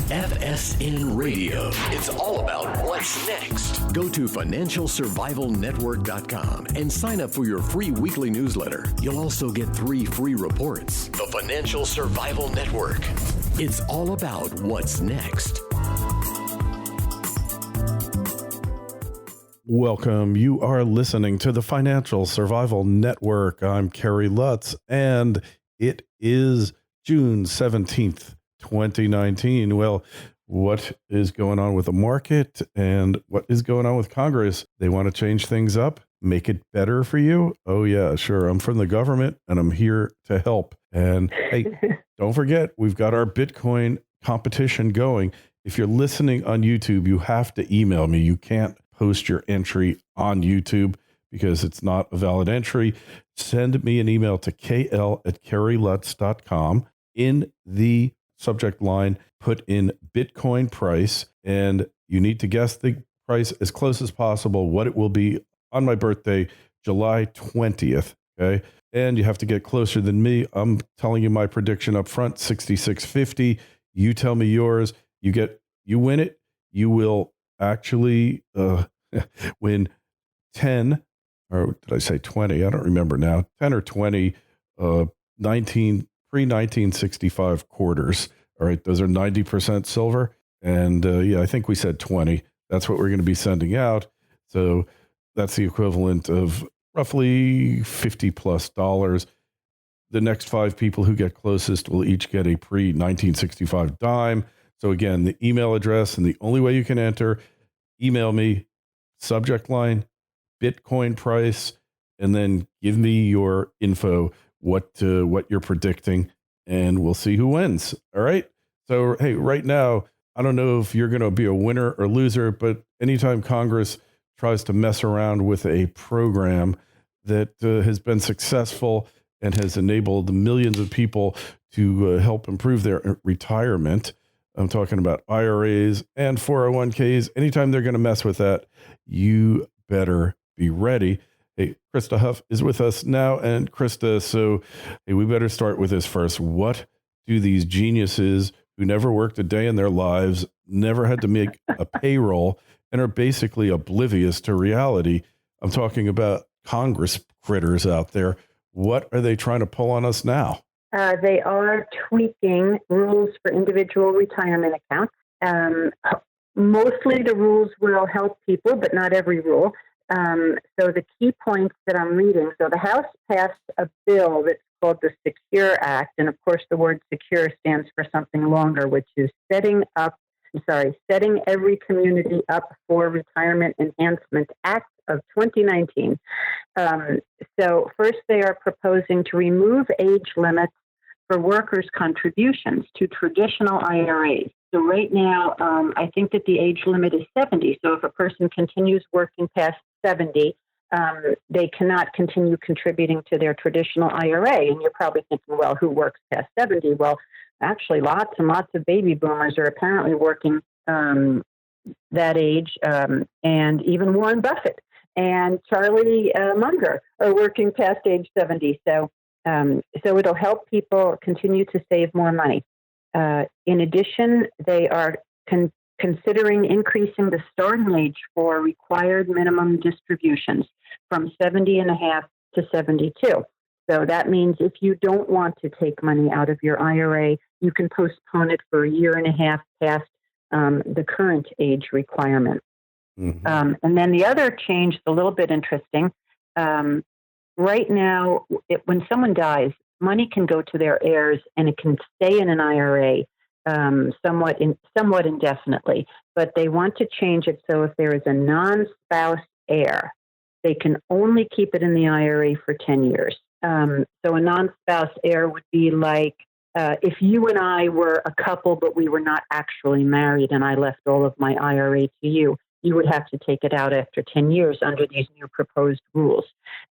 FSN Radio. It's all about what's next. Go to financialsurvivalnetwork.com and sign up for your free weekly newsletter. You'll also get 3 free reports. The Financial Survival Network. It's all about what's next. Welcome. You are listening to the Financial Survival Network. I'm Kerry Lutz, and it is June 17th, 2019. Well, what is going on with the market and what is going on with Congress? They want to change things up, make it better for you? Oh, yeah, sure. I'm from the government, and I'm here to help. And hey, don't forget, we've got our Bitcoin competition going. If you're listening on YouTube, you have to email me. You can't post your entry on YouTube because it's not a valid entry. Send me an email to kl@kerrylutz.com. In the subject line, put in Bitcoin price, and you need to guess the price as close as possible, what it will be on my birthday, July 20th. Okay. And you have to get closer than me. I'm telling you my prediction up front, 66.50. You tell me yours. You win it. You will actually win 10, or did I say 20? I don't remember now. 10 or 20 pre-1965 quarters. All right, those are 90% silver. And I think we said 20. That's what we're going to be sending out. So that's the equivalent of roughly $50+. The next 5 people who get closest will each get a pre-1965 dime. So again, the email address, and the only way you can enter, email me, subject line, Bitcoin price, and then give me your info, what you're predicting, and we'll see who wins. All right. So, hey, right now, I don't know if you're going to be a winner or loser, but anytime Congress tries to mess around with a program that has been successful and has enabled millions of people to help improve their retirement, I'm talking about IRAs and 401ks. Anytime they're going to mess with that, you better be ready. Hey, Crista Huff is with us now. And Crista, so hey, we better start with this first. What do these geniuses who never worked a day in their lives, never had to make a payroll, and are basically oblivious to reality? I'm talking about Congress critters out there. What are they trying to pull on us now? They are tweaking rules for individual retirement accounts. Mostly the rules will help people, but not every rule. So the key points that I'm reading, so the House passed a bill that's called the Secure Act. And of course, the word secure stands for something longer, which is setting every community up for Retirement Enhancement Act of 2019. So first, they are proposing to remove age limits for workers' contributions to traditional IRAs. So right now, I think that the age limit is 70. So if a person continues working past 70, they cannot continue contributing to their traditional IRA. And you're probably thinking, well, who works past 70? Well, actually, lots and lots of baby boomers are apparently working that age, and even Warren Buffett and Charlie Munger are working past age 70. So it'll help people continue to save more money. In addition, they are considering increasing the starting age for required minimum distributions from 70.5 to 72. So that means if you don't want to take money out of your IRA, you can postpone it for a year and a half past the current age requirement. Mm-hmm. And then the other change is a little bit interesting. Right now, when someone dies, money can go to their heirs and it can stay in an IRA somewhat indefinitely. But they want to change it so if there is a non-spouse heir, they can only keep it in the IRA for 10 years. So a non-spouse heir would be like if you and I were a couple, but we were not actually married and I left all of my IRA to you, you would have to take it out after 10 years under these new proposed rules.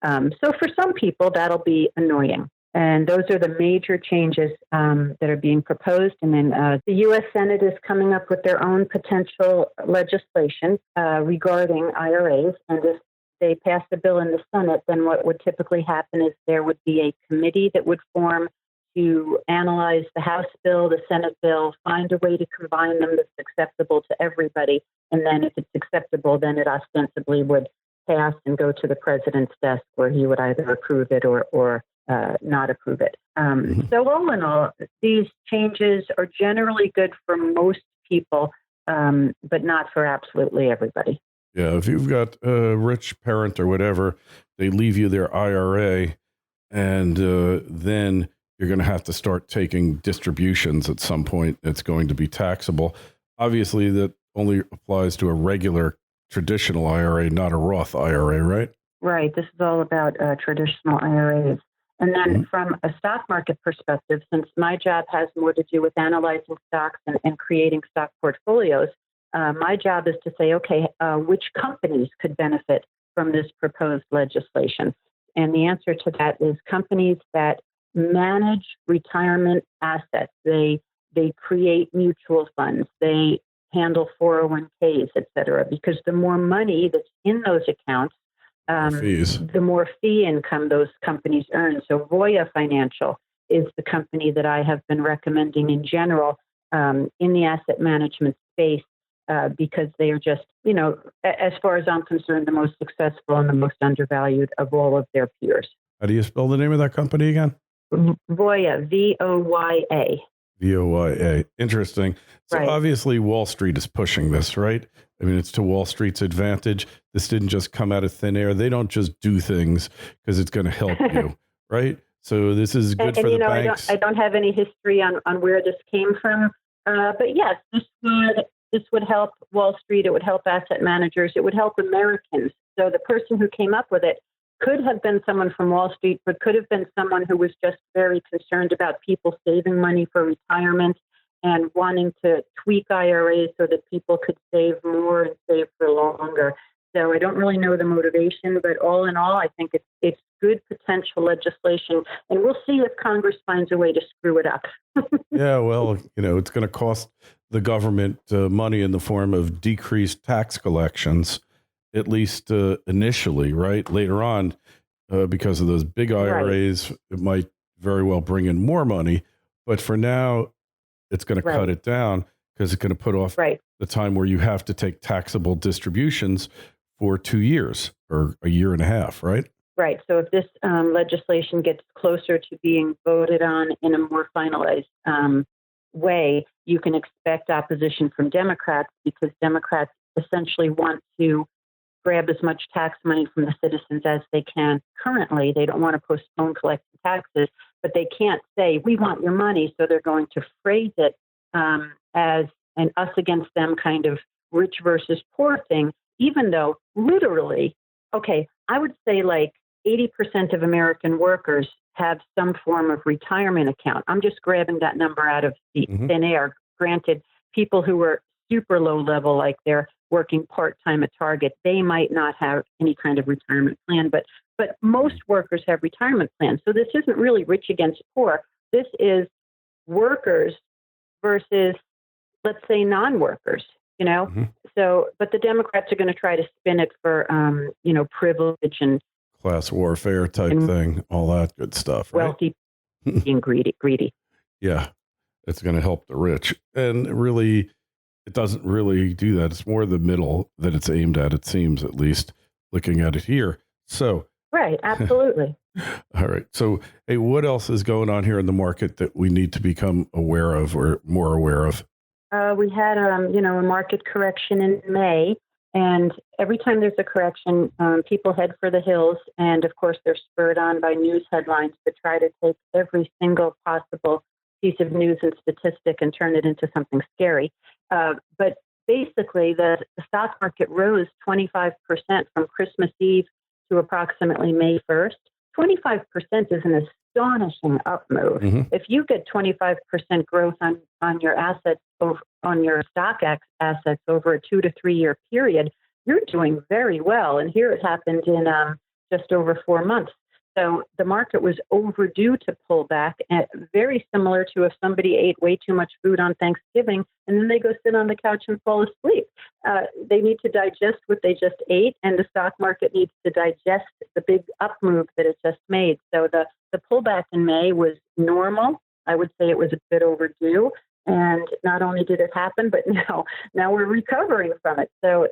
So for some people, that'll be annoying. And those are the major changes that are being proposed. And then the U.S. Senate is coming up with their own potential legislation regarding IRAs. And if they pass the bill in the Senate, then what would typically happen is there would be a committee that would form to analyze the House bill, the Senate bill, find a way to combine them that's acceptable to everybody. And then if it's acceptable, then it ostensibly would pass and go to the president's desk where he would either approve it or not approve it. So all in all, these changes are generally good for most people, but not for absolutely everybody. Yeah, if you've got a rich parent or whatever, they leave you their IRA, and then you're going to have to start taking distributions at some point. It's going to be taxable. Obviously, that only applies to a regular traditional IRA, not a Roth IRA, right? Right. This is all about traditional IRAs. And then from a stock market perspective, since my job has more to do with analyzing stocks and creating stock portfolios, my job is to say, okay, which companies could benefit from this proposed legislation? And the answer to that is companies that manage retirement assets. They create mutual funds. They handle 401ks, et cetera, because the more money that's in those accounts, the more fee income those companies earn. So Voya Financial is the company that I have been recommending in general in the asset management space because they are just, as far as I'm concerned, the most successful and the most undervalued of all of their peers. How do you spell the name of that company again? Voya, Voya. Voya. Interesting. So Right. Obviously Wall Street is pushing this, right? I mean, it's to Wall Street's advantage. This didn't just come out of thin air. They don't just do things because it's going to help you, right? So this is good for the banks. I don't have any history on where this came from. But yes, this would help Wall Street. It would help asset managers. It would help Americans. So the person who came up with it could have been someone from Wall Street, but could have been someone who was just very concerned about people saving money for retirement and wanting to tweak IRAs so that people could save more and save for longer. So I don't really know the motivation, but all in all, I think it's good potential legislation, and we'll see if Congress finds a way to screw it up. Yeah, well, it's going to cost the government money in the form of decreased tax collections, at least initially, right? Later on, because of those big IRAs, it might very well bring in more money. But for now, it's going to cut it down because it's going to put off the time where you have to take taxable distributions for 2 years or a year and a half, right? Right. So if this legislation gets closer to being voted on in a more finalized way, you can expect opposition from Democrats because Democrats essentially want to grab as much tax money from the citizens as they can currently. They don't want to postpone collecting taxes, but they can't say, we want your money. So they're going to phrase it as an us against them kind of rich versus poor thing, even though literally, I would say like 80% of American workers have some form of retirement account. I'm just grabbing that number out of the thin air. Granted, people who are super low level, like they're working part-time at Target, they might not have any kind of retirement plan, but most workers have retirement plans. So this isn't really rich against poor. This is workers versus, let's say, non-workers, So, but the Democrats are going to try to spin it for, privilege and class warfare type thing, all that good stuff, right? Wealthy being greedy. Yeah, it's going to help the rich. And really, it doesn't really do that. It's more the middle that it's aimed at, it seems, at least, looking at it here. So, right, absolutely. All right. So, hey, what else is going on here in the market that we need to become aware of or more aware of? We had, a market correction in May. And every time there's a correction, people head for the hills. And of course, they're spurred on by news headlines that try to take every single possible piece of news and statistic and turn it into something scary. But basically, the stock market rose 25% from Christmas Eve to approximately May 1st. 25% is an astonishing up move. If you get 25% growth on your assets, on your stock assets over a 2 to 3 year period, you're doing very well. And here it happened in just over 4 months. So the market was overdue to pull back, very similar to if somebody ate way too much food on Thanksgiving and then they go sit on the couch and fall asleep. They need to digest what they just ate, and the stock market needs to digest the big up move that it just made. So the pullback in May was normal. I would say it was a bit overdue. And not only did it happen, but now we're recovering from it. So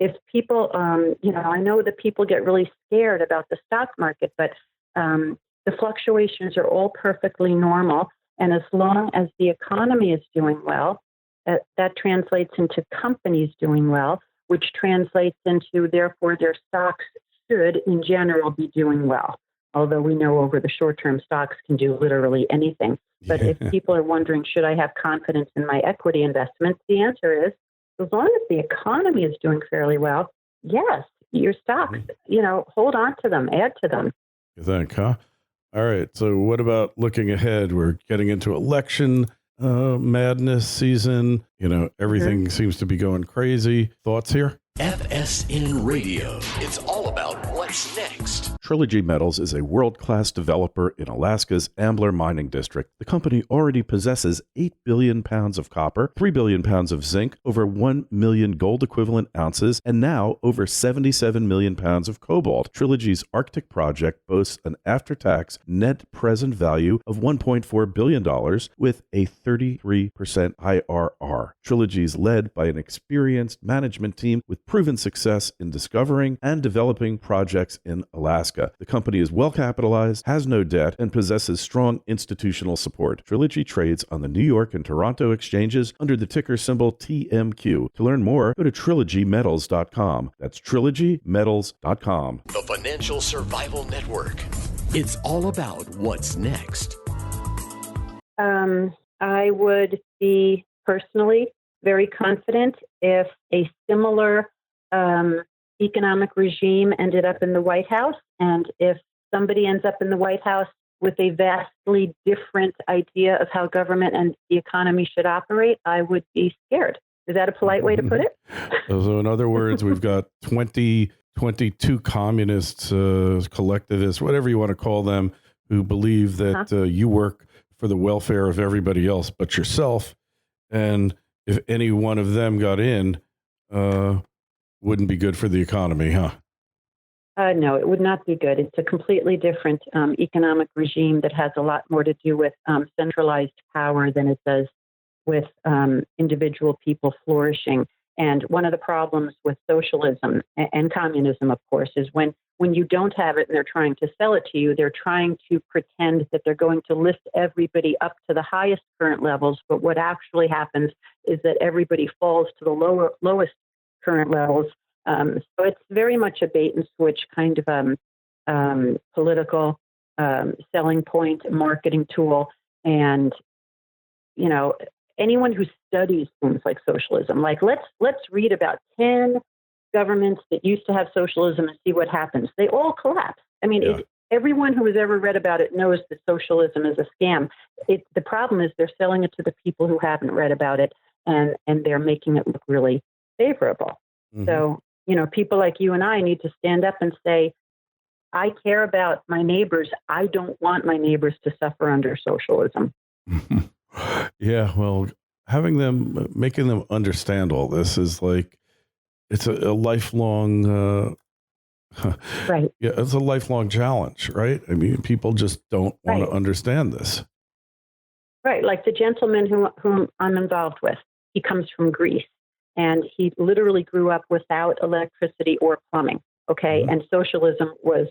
if people, I know that people get really scared about the stock market, but the fluctuations are all perfectly normal. And as long as the economy is doing well, that translates into companies doing well, which translates into, therefore, their stocks should, in general, be doing well. Although we know over the short term, stocks can do literally anything. But if people are wondering, should I have confidence in my equity investments? The answer is, as long as the economy is doing fairly well, yes, your stocks, hold on to them, add to them. You think, huh? All right. So what about looking ahead? We're getting into election madness season. Everything seems to be going crazy. Thoughts here? FSN Radio. It's all about what's next. Trilogy Metals is a world-class developer in Alaska's Ambler mining district. The company already possesses 8 billion pounds of copper, 3 billion pounds of zinc, over 1 million gold equivalent ounces, and now over 77 million pounds of cobalt. Trilogy's Arctic project boasts an after-tax net present value of $1.4 billion with a 33% IRR. Trilogy is led by an experienced management team with proven success in discovering and developing projects in Alaska. The company is well capitalized, has no debt, and possesses strong institutional support. Trilogy trades on the New York and Toronto exchanges under the ticker symbol TMQ. To learn more, go to trilogymetals.com. That's trilogymetals.com. The Financial Survival Network. It's all about what's next. I would be personally very confident if a similar economic regime ended up in the White House, and if somebody ends up in the White House with a vastly different idea of how government and the economy should operate, I would be scared. Is that a polite way to put it? So in other words, we've got 22 communists, collectivists, whatever you want to call them, who believe that you work for the welfare of everybody else but yourself. And if any one of them got in, wouldn't be good for the economy, huh? No, it would not be good. It's a completely different economic regime that has a lot more to do with centralized power than it does with individual people flourishing. And one of the problems with socialism and communism, of course, is when you don't have it and they're trying to sell it to you, they're trying to pretend that they're going to lift everybody up to the highest current levels. But what actually happens is that everybody falls to the lowest current levels. So it's very much a bait and switch kind of political selling point, marketing tool. And, anyone who studies things like socialism, like let's read about 10 governments that used to have socialism and see what happens. They all collapse. I mean, everyone who has ever read about it knows that socialism is a scam. The problem is they're selling it to the people who haven't read about it, and they're making it look really favorable. Mm-hmm. So, people like you and I need to stand up and say, I care about my neighbors. I don't want my neighbors to suffer under socialism. Yeah, well, making them understand all this is like, it's a lifelong, right. Yeah, it's a lifelong challenge, right? I mean, people just don't want to understand this. Right. Like the gentleman whom I'm involved with, he comes from Greece, and he literally grew up without electricity or plumbing. Okay. Mm-hmm. And socialism was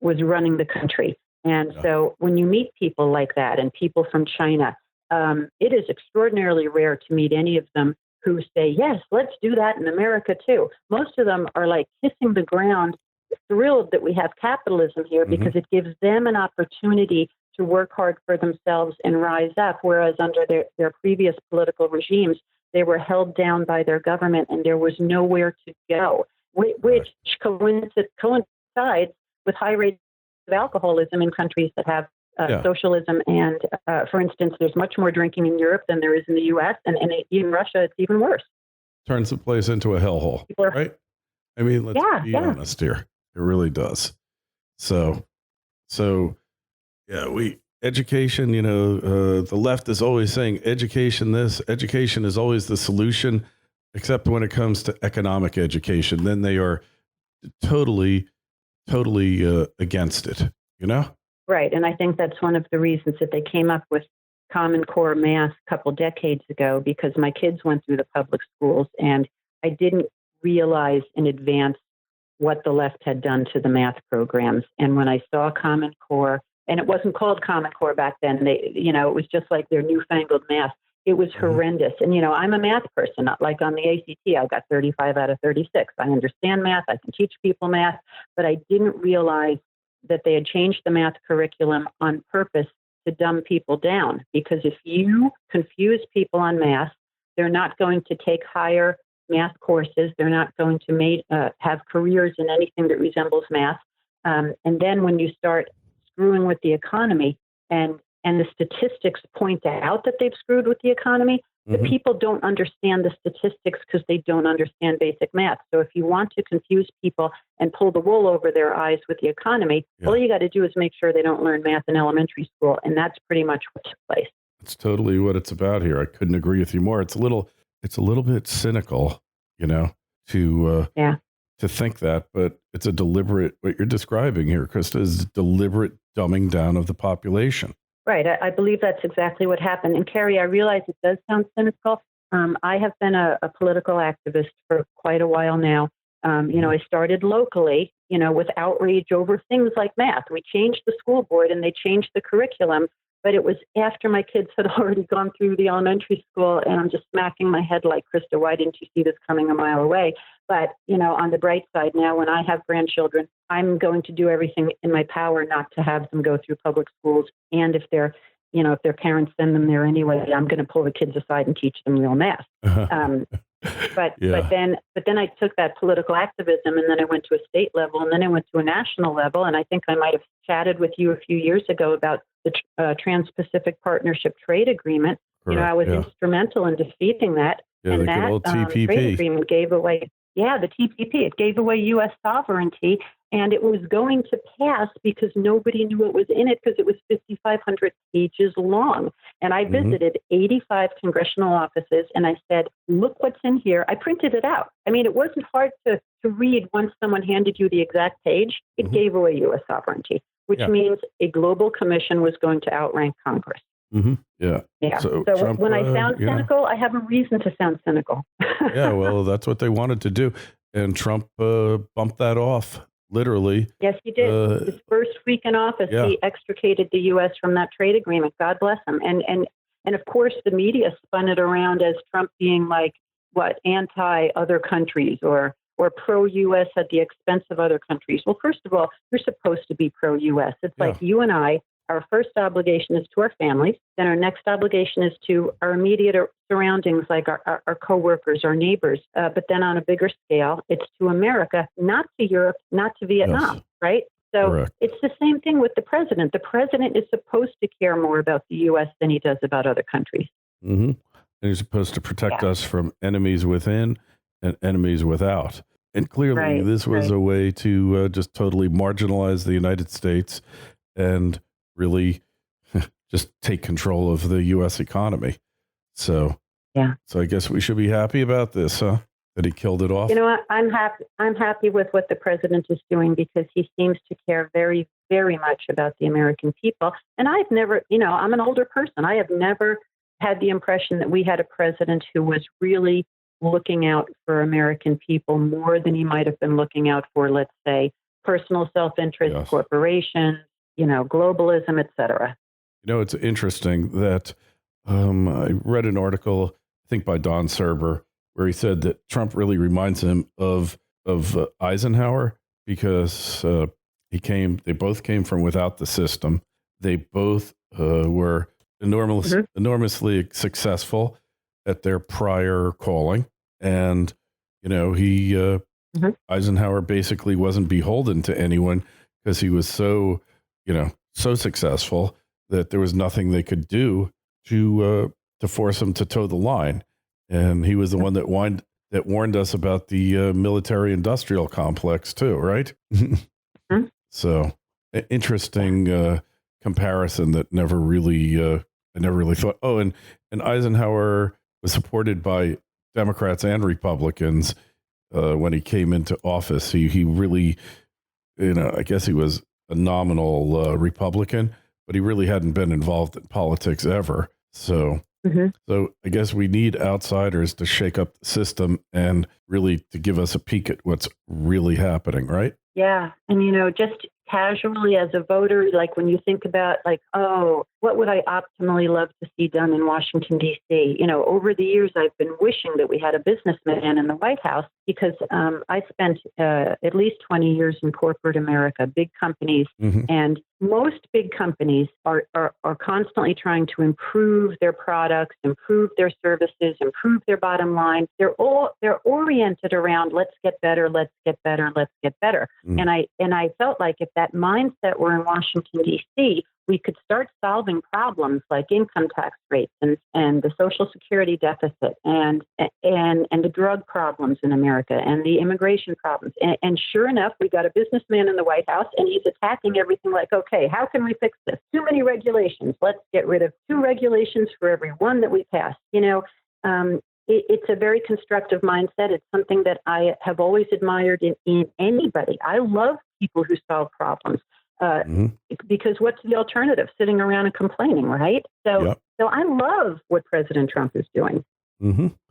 running the country. And so when you meet people like that and people from China, it is extraordinarily rare to meet any of them who say, yes, let's do that in America too. Most of them are like kissing the ground, thrilled that we have capitalism here because it gives them an opportunity to work hard for themselves and rise up, whereas under their previous political regimes, they were held down by their government and there was nowhere to go, which coincides with high rates of alcoholism in countries that have socialism. And for instance, there's much more drinking in Europe than there is in the U.S. And in Russia, it's even worse. Turns the place into a hellhole, right? I mean, let's be honest here. It really does. So education, the left is always saying education is always the solution, except when it comes to economic education. Then they are totally against it, Right. And I think that's one of the reasons that they came up with Common Core math a couple decades ago, because my kids went through the public schools and I didn't realize in advance what the left had done to the math programs. And when I saw Common Core, and it wasn't called Common Core back then, it was just like their newfangled math. It was horrendous. And, I'm a math person, not like on the ACT, I got 35 out of 36. I understand math. I can teach people math, but I didn't realize that they had changed the math curriculum on purpose to dumb people down. Because if you confuse people on math, they're not going to take higher math courses. They're not going to have careers in anything that resembles math. And then when you start screwing with the economy and the statistics point out that they've screwed with the economy, the people don't understand the statistics because they don't understand basic math. So if you want to confuse people and pull the wool over their eyes with the economy, all you got to do is make sure they don't learn math in elementary school. And that's pretty much what took place. It's totally what it's about here. I couldn't agree with you more. It's a little bit cynical, to think that, but it's a deliberate, what you're describing here, Crista, is deliberate dumbing down of the population. Right. I believe that's exactly what happened. And Carrie, I realize it does sound cynical. I have been a political activist for quite a while now. I started locally, with outrage over things like math. We changed the school board and they changed the curriculum, but it was after my kids had already gone through the elementary school, and I'm just smacking my head like, Crista, why didn't you see this coming a mile away? But, on the bright side now, when I have grandchildren, I'm going to do everything in my power not to have them go through public schools. And if their parents send them there anyway, I'm going to pull the kids aside and teach them real math. But then I took that political activism, and then I went to a state level, and then I went to a national level. And I think I might have chatted with you a few years ago about the Trans-Pacific Partnership Trade Agreement. Correct. I was instrumental in defeating that. Yeah, and the that good old TPP. trade agreement gave away, the TPP, it gave away U.S. sovereignty. And it was going to pass because nobody knew it was in it because it was 5,500 pages long. And I visited 85 congressional offices and I said, look what's in here. I printed it out. I mean, it wasn't hard to read once someone handed you the exact page. It gave away U.S. sovereignty, which means a global commission was going to outrank Congress. Yeah. So Trump, when I sound cynical, I have a reason to sound cynical. Yeah, well, that's what they wanted to do. And Trump bumped that off. Literally. Yes, he did. His first week in office, he extricated the U.S. from that trade agreement. God bless him. And of course, the media spun it around as Trump being like, anti other countries or pro-U.S. at the expense of other countries. Well, first of all, you're supposed to be pro-U.S. It's like you and I, our first obligation is to our families. Then our next obligation is to our immediate surroundings, like our coworkers, our neighbors. But then on a bigger scale, it's to America, not to Europe, not to Vietnam, right? So Correct. It's the same thing with the president. The president is supposed to care more about the U.S. than he does about other countries. And he's supposed to protect us from enemies within and enemies without. And clearly this was a way to just totally marginalize the United States and really just take control of the U.S. economy. So I guess we should be happy about this, huh? That he killed it off. You know what? I'm happy with what the president is doing because he seems to care very, very much about the American people. And I've never, I'm an older person. I have never had the impression that we had a president who was really looking out for American people more than he might have been looking out for, let's say, personal self-interest, corporations, globalism, et cetera. It's interesting that I read an article, I think by Don Serber, where he said that Trump really reminds him of Eisenhower because they both came from without the system. They both were enormously successful at their prior calling. And, Eisenhower basically wasn't beholden to anyone because he was so successful that there was nothing they could do to force him to toe the line. And he was the one that warned us about the military-industrial complex too, right? So, interesting comparison that I never really thought. Oh, and Eisenhower was supported by Democrats and Republicans when he came into office. He really, I guess he was a nominal Republican, but he really hadn't been involved in politics ever. So, so I guess we need outsiders to shake up the system and really to give us a peek at what's really happening, right? Yeah. And, just casually as a voter, like when you think about like, oh, what would I optimally love to see done in Washington, D.C.? Over the years, I've been wishing that we had a businessman in the White House because I spent at least 20 years in corporate America, big companies, and most big companies are constantly trying to improve their products, improve their services, improve their bottom line. They're oriented around let's get better, let's get better, let's get better. And I felt like if that mindset were in Washington, D.C., we could start solving problems like income tax rates and the Social Security deficit and the drug problems in America and the immigration problems. And sure enough, we got a businessman in the White House, and he's attacking everything like, okay, how can we fix this? Too many regulations. Let's get rid of 2 regulations for every one that we pass. It's a very constructive mindset. It's something that I have always admired in anybody. I love people who solve problems. Because what's the alternative? Sitting around and complaining, right? So I love what President Trump is doing.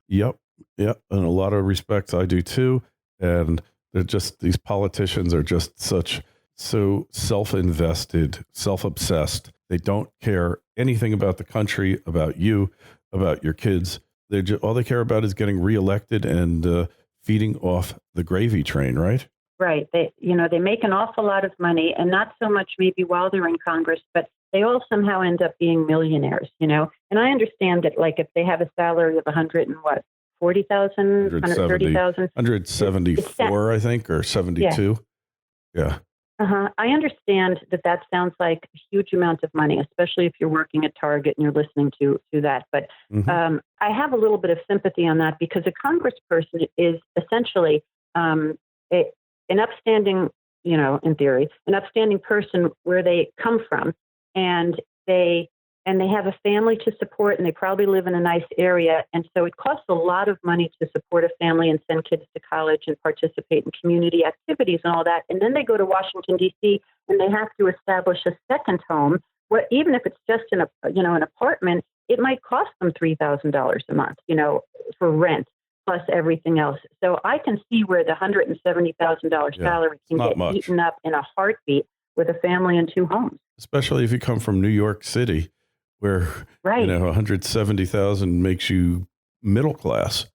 Yep. In a lot of respects, I do too. And they're just, these politicians are just so self-invested, self-obsessed. They don't care anything about the country, about you, about your kids. All they care about is getting reelected and feeding off the gravy train, right? Right. They make an awful lot of money, and not so much maybe while they're in Congress, but they all somehow end up being millionaires, And I understand that, like, if they have a salary of 140,000, 130,000, 174, I think, or 72. Yeah. I understand that sounds like a huge amount of money, especially if you're working at Target and you're listening to that. But I have a little bit of sympathy on that because a congressperson is essentially an upstanding, in theory, an upstanding person where they come from, and they have a family to support, and they probably live in a nice area, and so it costs a lot of money to support a family and send kids to college and participate in community activities and all that, and then they go to Washington D.C. and they have to establish a second home. Even if it's just an apartment, it might cost them $3,000 a month, for rent, plus everything else. So I can see where the $170,000 salary can get eaten up in a heartbeat with a family and 2 homes. Especially if you come from New York City, where 170,000 makes you middle class.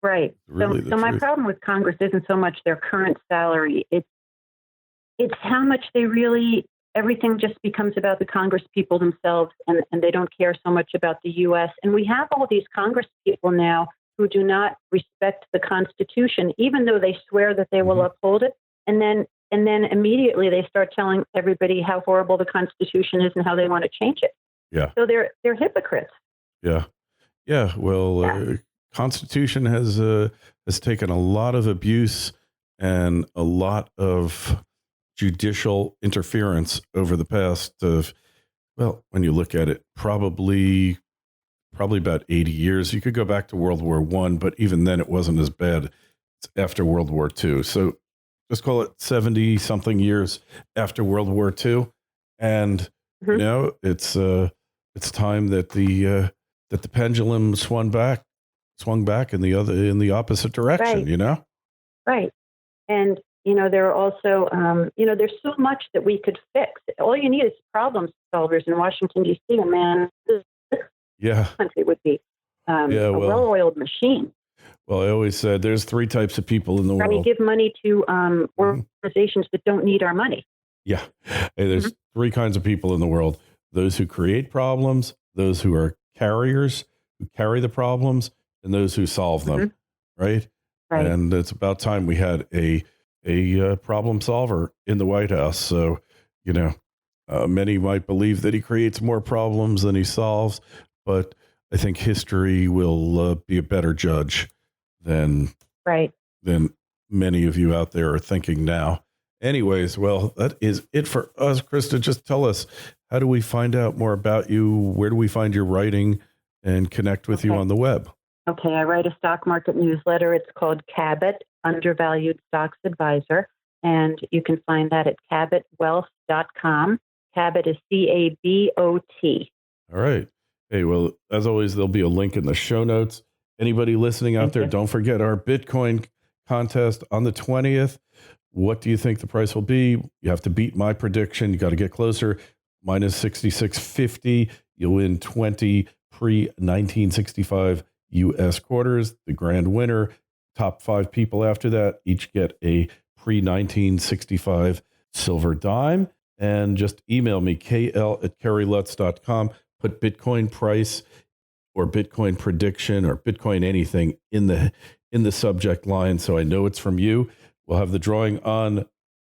Right. Really so my problem with Congress isn't so much their current salary; it's how much they really. Everything just becomes about the Congress people themselves, and they don't care so much about the U.S. And we have all these Congress people now who do not respect the Constitution, even though they swear that they will uphold it. And then immediately they start telling everybody how horrible the Constitution is and how they want to change it. Yeah. So they're hypocrites. Yeah. Yeah. Well, Constitution has taken a lot of abuse and a lot of judicial interference over the past, when you look at it, probably about 80 years. You could go back to World War I, but even then it wasn't as bad. It's after World War II. So just call it 70 something years after World War II. And, it's time that the pendulum swung back in the opposite direction, Right. And, there are also, there's so much that we could fix. All you need is problem solvers in Washington, D.C., and man, this country would be a well-oiled machine. Well, I always said there's 3 types of people in the world. We give money to organizations that don't need our money. Yeah. There's 3 kinds of people in the world. Those who create problems, those who are carriers, who carry the problems, and those who solve them, right? And it's about time we had a problem solver in the White House. So, many might believe that he creates more problems than he solves, but I think history will be a better judge than many of you out there are thinking now. Anyways, well, that is it for us. Crista, just tell us, how do we find out more about you? Where do we find your writing and connect with you on the web? Okay, I write a stock market newsletter. It's called Cabot, Undervalued Stocks Advisor. And you can find that at cabotwealth.com. Cabot is CABOT. All right. Hey, well, as always, there'll be a link in the show notes. Anybody listening out there, don't forget our Bitcoin contest on the 20th. What do you think the price will be? You have to beat my prediction. You got to get closer. Minus 66.50. You'll win 20 pre-1965 U.S. quarters. The grand winner, top 5 people after that, each get a pre-1965 silver dime. And just email me, kl@kerrylutz.com. Put Bitcoin price or Bitcoin prediction or Bitcoin anything in the subject line so I know it's from you. We'll have the drawing on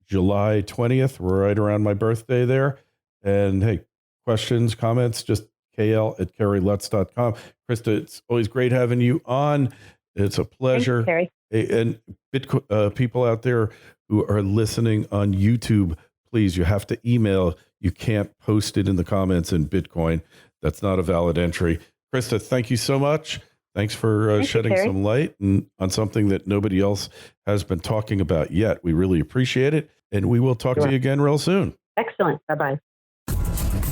July 20th, right around my birthday there. And hey, questions, comments, just kl@kerrylutz.com. Crista, it's always great having you on. It's a pleasure. Thanks, Kerry. And Bitcoin, people out there who are listening on YouTube, please, you have to email. You can't post it in the comments in Bitcoin. That's not a valid entry. Crista, thank you so much. Thanks for shedding some light on something that nobody else has been talking about yet. We really appreciate it. And we will talk to you again real soon. Excellent. Bye-bye.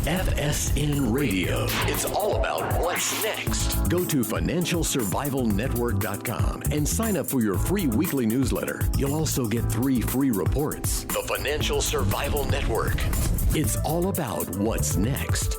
FSN Radio. It's all about what's next. Go to financialsurvivalnetwork.com and sign up for your free weekly newsletter. You'll also get 3 free reports. The Financial Survival Network. It's all about what's next.